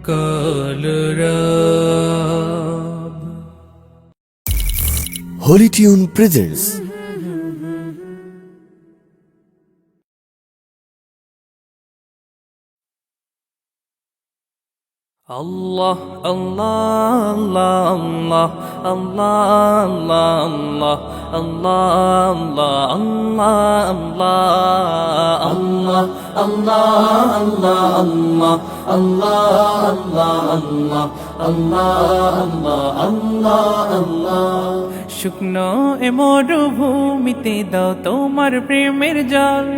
Colorado. Holy Tune presents Allah, Allah, Allah, Allah, Allah, Allah, Allah, Allah, Allah, Allah, Allah, Allah, Allah, Allah. শুকনো এ মরুভূমিতে দাও তোমার প্রেমের জল,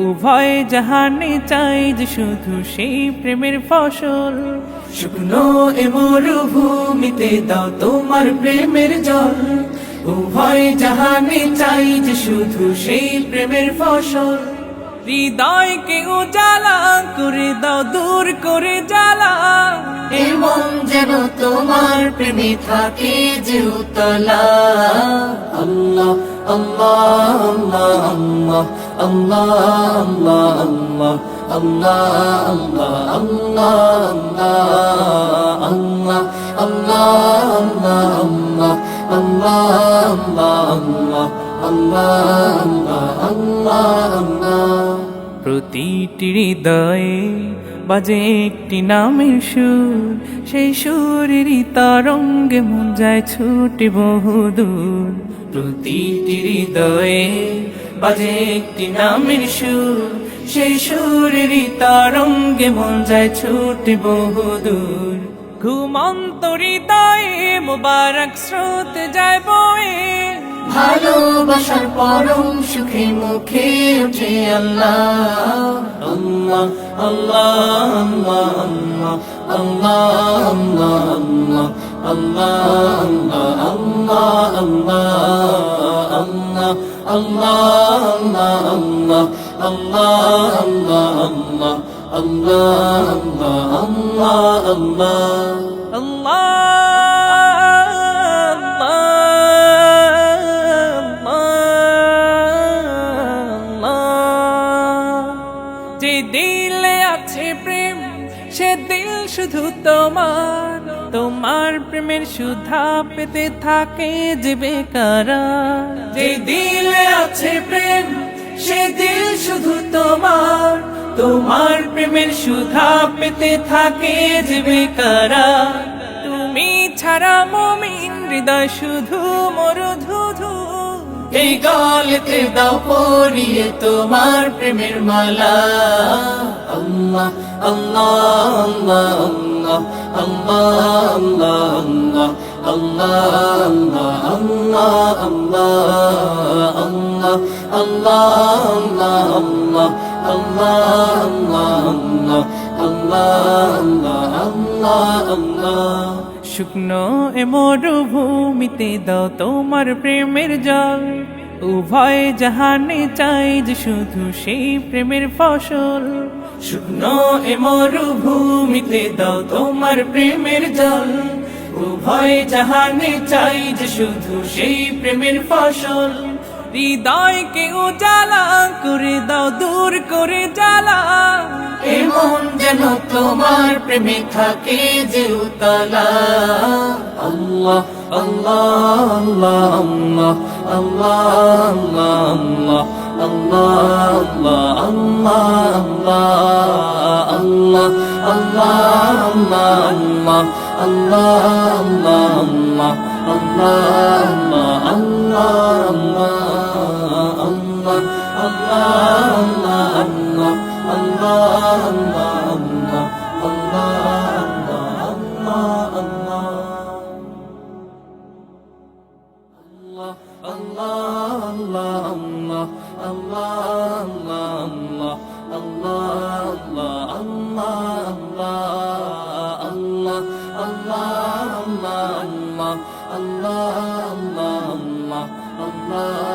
উভয় জাহানে চাই যে শুধু সেই প্রেমের ফসল। শুকনো এ মরুভূমিতে দাও তোমার প্রেমের জল, উভয় জাহানে চাই যে শুধু সেই প্রেমের ফসল। হৃদয়কে উজালা করে দাও, দূর করে জ্বালা, এমন যেন তোমার প্রেমে থাকে যে উতলা। আল্লাহ আল্লাহ আল্লাহ আল্লাহ আল্লাহ আল্লাহ আল্লাহ আল্লাহ আল্লাহ আল্লাহ আল্লাহ আল্লাহ। প্রতিটি হৃদয়ে বাজে একটি নামের সুর, সেই সুরেরই তরঙ্গে মন যায় ছুটে বহুদূর। প্রতিটি হৃদয়ে বাজে একটি নামের সুর, সেই সুরেরই তরঙ্গে মন যায় ছুটে বহুদূর। ঘুমন্ত হৃদয়ে মোবারক স্রোত যায় বয়ে, ভালোবাসার পরম সুখে মুখে ওঠে আল্লাহ। আল্লাহ আল্লাহ আল্লাহ আল্লাহ আল্লাহ আল্লাহ আল্লাহ আল্লাহ আল্লাহ আল্লাহ। যে দিলে আছে প্রেম, সে দিল শুধু তোমার, তোমার প্রেমের সুধা পেতে থাকে যে বেকারার। যে দিলে আছে প্রেম, সে দিল শুধু তোমার, তোমার প্রেমের সুধা পেতে থাকে যে বেকারার। তুমি ছাড়া মুমিন হৃদয় শুধু মরুধুধু, এই গলেতে দাও পরিয়ে তোমার প্রেমের মালা। আল্লাহ আল্লাহ আল্লাহ আল্লাহ আল্লাহ আল্লাহ আল্লাহ আল্লাহ আল্লাহ। শুকনো এ মরুভূমিতে দাও তোমার প্রেমের জল, উভয় জাহানে চাই যে শুধু সেই প্রেমের ফসল। শুকনো এ মরুভূমিতে দাও তোমার প্রেমের জল, উভয় জাহানে চাই যে শুধু সেই প্রেমের ফসল। হৃদয়কে উজালা করে দাও, দূর করে জ্বালা, এমন যেন তোমার প্রেমে থাকে যে উতলা। আল্লাহ আল্লাহ আল্লাহ আল্লাহ আল্লাহ আল্লাহ আল্লাহ আল্লাহ Allah